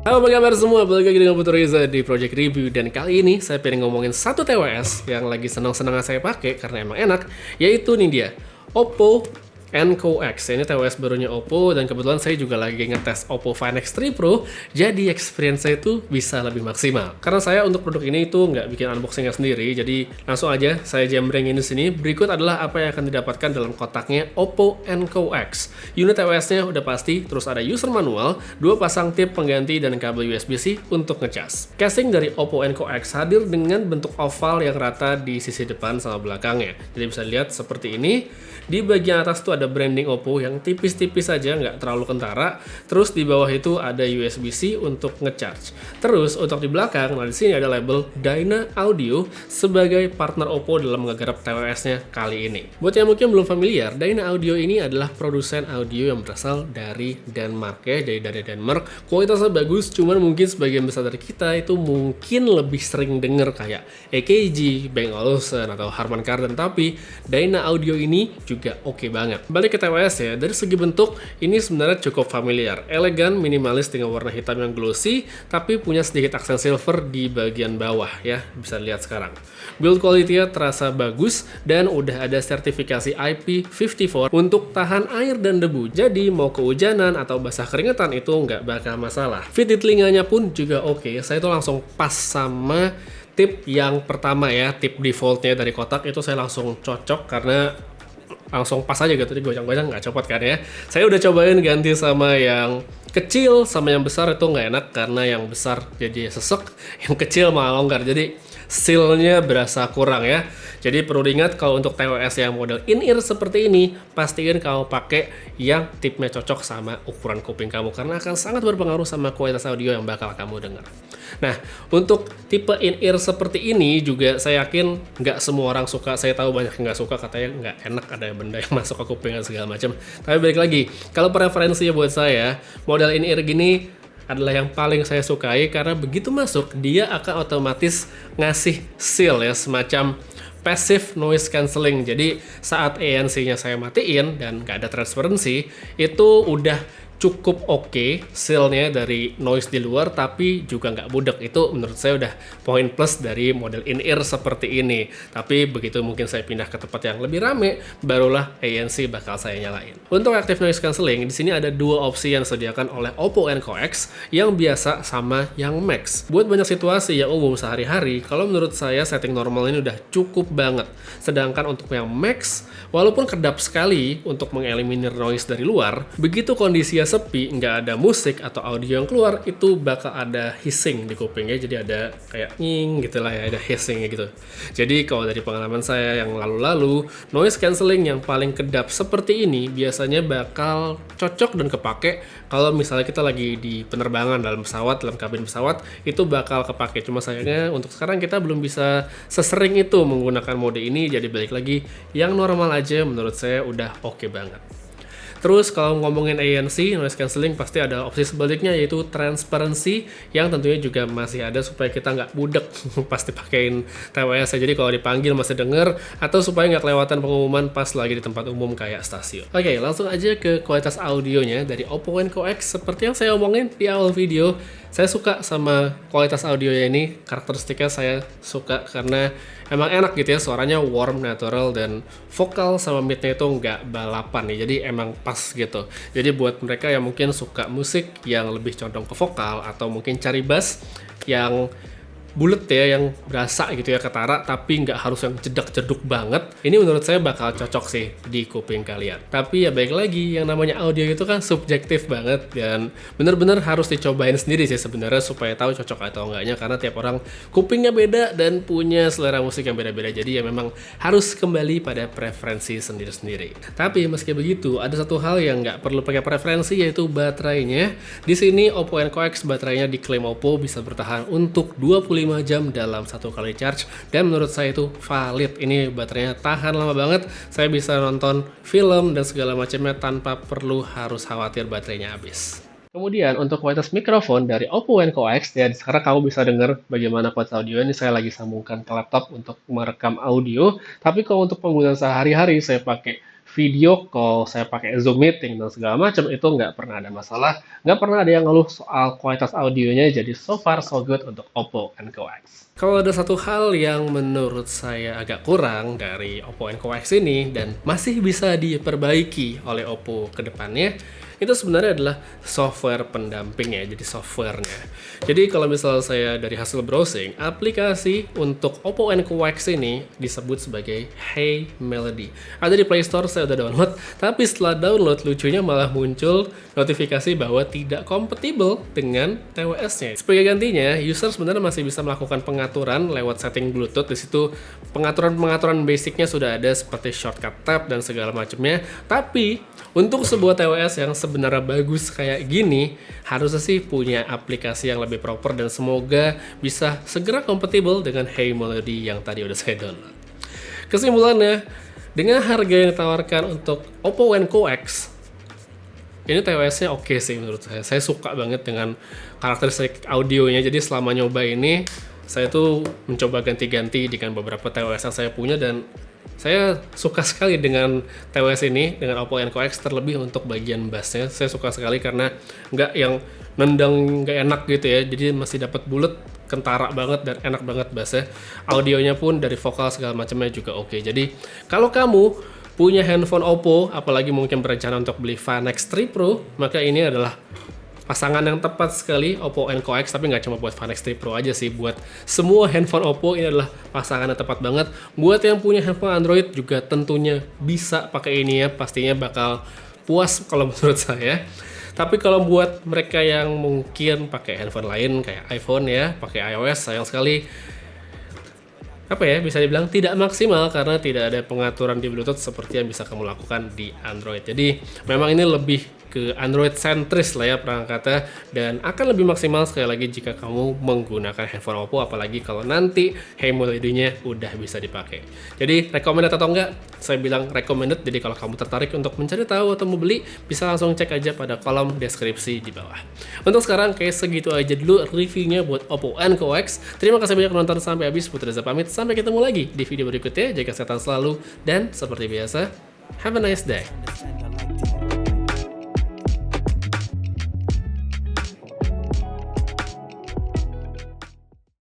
Halo, apa kabar semua? Balik lagi dengan Putu Reza di Project Review. Dan kali ini saya pengen ngomongin satu TWS yang lagi senang-senang saya pakai karena emang enak, yaitu ini dia, Oppo Enco X. Ini TWS barunya Oppo, dan kebetulan saya juga lagi ngetes Oppo Find X3 Pro, jadi experience saya itu bisa lebih maksimal. Karena saya untuk produk ini itu nggak bikin unboxingnya sendiri, jadi langsung aja saya jembrengin di sini. Berikut adalah apa yang akan didapatkan dalam kotaknya Oppo Enco X. Unit TWS-nya udah pasti, terus ada user manual, 2 pasang tip pengganti dan kabel USB-C untuk ngecas. Casing dari Oppo Enco X hadir dengan bentuk oval yang rata di sisi depan sama belakangnya. Jadi bisa dilihat seperti ini. Di bagian atas tuh ada branding Oppo yang tipis-tipis saja, nggak terlalu kentara. Terus di bawah itu ada USB-C untuk ngecharge. Terus untuk di belakang, nah di sini ada label Dyna Audio sebagai partner Oppo dalam menggarap TWS-nya kali ini. Buat yang mungkin belum familiar, Dyna Audio ini adalah produsen audio yang berasal dari Denmark ya, dari Denmark. Kualitasnya bagus, cuman mungkin sebagian besar dari kita itu mungkin lebih sering denger kayak EKG, Bang Olufsen atau Harman Kardon, tapi Dyna Audio ini juga oke banget. Balik ke TWS ya, dari segi bentuk ini sebenarnya cukup familiar, elegan, minimalis dengan warna hitam yang glossy, tapi punya sedikit aksen silver di bagian bawah ya, bisa lihat sekarang. Build quality-nya terasa bagus dan udah ada sertifikasi IP54 untuk tahan air dan debu. Jadi mau kehujanan atau basah keringetan itu nggak bakal masalah. Fit di telinganya pun juga oke. Saya tuh langsung pas sama tip yang pertama ya, tip defaultnya dari kotak itu saya langsung cocok karena langsung pas aja gitu, digojang-gojang nggak copot kan ya. Saya udah cobain ganti sama yang kecil, sama yang besar itu nggak enak karena yang besar jadi sesek, yang kecil malah longgar, jadi seal-nya berasa kurang ya. Jadi perlu diingat kalau untuk TWS yang model in-ear seperti ini, pastiin kamu pakai yang tipnya cocok sama ukuran kuping kamu karena akan sangat berpengaruh sama kualitas audio yang bakal kamu dengar. Nah, untuk tipe in-ear seperti ini juga saya yakin nggak semua orang suka. Saya tahu banyak yang nggak suka, katanya nggak enak ada benda yang masuk ke kuping dan segala macam. Tapi balik lagi, kalau preferensinya buat saya, model in-ear gini adalah yang paling saya sukai karena begitu masuk, dia akan otomatis ngasih seal ya, semacam passive noise cancelling. Jadi saat ANC-nya saya matiin dan nggak ada transparency, itu udah cukup oke seal-nya dari noise di luar, tapi juga nggak budek. Itu menurut saya udah poin plus dari model in-ear seperti ini. Tapi begitu mungkin saya pindah ke tempat yang lebih rame, barulah ANC bakal saya nyalain. Untuk active noise cancelling, di sini ada 2 opsi yang disediakan oleh Oppo Enco X, yang biasa sama yang Max. Buat banyak situasi yang umum sehari-hari, kalau menurut saya setting normal ini udah cukup banget. Sedangkan untuk yang Max, walaupun kedap sekali untuk mengeliminir noise dari luar, begitu kondisinya sepi, nggak ada musik atau audio yang keluar, itu bakal ada hissing di kupingnya, jadi ada kayak nying gitu lah ya, ada hissingnya gitu. Jadi kalau dari pengalaman saya yang lalu-lalu, noise cancelling yang paling kedap seperti ini biasanya bakal cocok dan kepake kalau misalnya kita lagi di penerbangan dalam pesawat, dalam kabin pesawat, itu bakal kepake. Cuma sayangnya untuk sekarang kita belum bisa sesering itu menggunakan mode ini, jadi balik lagi yang normal aja menurut saya udah oke banget. Terus kalau ngomongin ANC, noise cancelling, pasti ada opsi sebaliknya, yaitu transparency, yang tentunya juga masih ada supaya kita nggak budek pasti pakein TWS. Jadi kalau dipanggil masih denger, atau supaya nggak kelewatan pengumuman pas lagi di tempat umum kayak stasiun. Oke, langsung aja ke kualitas audionya dari Oppo Enco X. Seperti yang saya omongin di awal video, saya suka sama kualitas audionya ini. Karakteristiknya saya suka karena emang enak gitu ya, suaranya warm, natural, dan vokal sama midnya itu nggak balapan nih, jadi emang pas gitu. Jadi buat mereka yang mungkin suka musik yang lebih condong ke vokal, atau mungkin cari bass yang bulet ya, yang berasa gitu ya, ketara, tapi nggak harus yang jedak-jeduk banget, ini menurut saya bakal cocok sih di kuping kalian. Tapi ya baik lagi, yang namanya audio itu kan subjektif banget, dan bener-bener harus dicobain sendiri sih sebenarnya supaya tahu cocok atau enggaknya, karena tiap orang kupingnya beda dan punya selera musik yang beda-beda. Jadi ya memang harus kembali pada preferensi sendiri-sendiri. Tapi meski begitu, ada satu hal yang nggak perlu pakai preferensi, yaitu baterainya. Di sini Oppo Enco X baterainya diklaim Oppo bisa bertahan untuk 25 jam dalam satu kali charge, dan menurut saya itu valid. Ini baterainya tahan lama banget, saya bisa nonton film dan segala macamnya tanpa perlu harus khawatir baterainya habis. Kemudian untuk kualitas mikrofon dari Oppo Enco X, ya sekarang kamu bisa dengar bagaimana kualitas audio ini. Saya lagi sambungkan ke laptop untuk merekam audio, tapi kalau untuk penggunaan sehari-hari saya pakai video call, saya pakai Zoom meeting dan segala macam itu nggak pernah ada masalah, nggak pernah ada yang ngeluh soal kualitas audionya. Jadi so far so good untuk Oppo Enco X. Kalau ada satu hal yang menurut saya agak kurang dari Oppo Enco X ini dan masih bisa diperbaiki oleh Oppo ke depannya, itu sebenarnya adalah software pendampingnya, jadi softwarenya. Jadi kalau misalnya saya dari hasil browsing, aplikasi untuk Oppo Enco X ini disebut sebagai Hey Melody. Ada di Play Store, saya udah download, tapi setelah download lucunya malah muncul notifikasi bahwa tidak kompatibel dengan TWS-nya. Sebagai gantinya, user sebenarnya masih bisa melakukan pengaturan lewat setting Bluetooth. Di situ pengaturan-pengaturan basicnya sudah ada seperti shortcut tab dan segala macamnya. Tapi untuk sebuah TWS yang sebenarnya bagus kayak gini, harusnya sih punya aplikasi yang lebih proper dan semoga bisa segera kompatibel dengan Hey Melody yang tadi udah saya download. Kesimpulannya, dengan harga yang ditawarkan untuk Oppo Enco X, ini TWS-nya oke sih menurut saya. Saya suka banget dengan karakteristik audionya. Jadi selama nyoba ini, saya tuh mencoba ganti-ganti dengan beberapa TWS yang saya punya dan saya suka sekali dengan TWS ini, dengan Oppo Enco X, terlebih untuk bagian bassnya. Saya suka sekali karena nggak yang nendang nggak enak gitu ya. Jadi masih dapat bulat, kentara banget dan enak banget bassnya. Audionya pun dari vokal segala macamnya juga oke. Jadi kalau kamu punya handphone Oppo, apalagi mungkin berencana untuk beli Fan X3 Pro, maka ini adalah pasangan yang tepat sekali, Oppo Enco X. Tapi nggak cuma buat Fan X3 Pro aja sih, buat semua handphone Oppo ini adalah pasangan yang tepat banget. Buat yang punya handphone Android juga tentunya bisa pakai ini ya, pastinya bakal puas kalau menurut saya. Tapi kalau buat mereka yang mungkin pakai handphone lain kayak iPhone ya, pakai iOS, sayang sekali apa ya, bisa dibilang tidak maksimal karena tidak ada pengaturan di Bluetooth seperti yang bisa kamu lakukan di Android. Jadi memang ini lebih ke Android sentris lah ya perangkatnya, dan akan lebih maksimal sekali lagi jika kamu menggunakan handphone Oppo, apalagi kalau nanti Hey Melody-nya udah bisa dipakai. Jadi recommended atau enggak? Saya bilang recommended. Jadi kalau kamu tertarik untuk mencari tahu atau mau beli, bisa langsung cek aja pada kolom deskripsi di bawah. Untuk sekarang kayak segitu aja dulu reviewnya buat Oppo Enco X. Terima kasih banyak nonton sampai habis. Putri Reza pamit. Sampai ketemu lagi di video berikutnya. Jaga kesehatan selalu dan seperti biasa, have a nice day.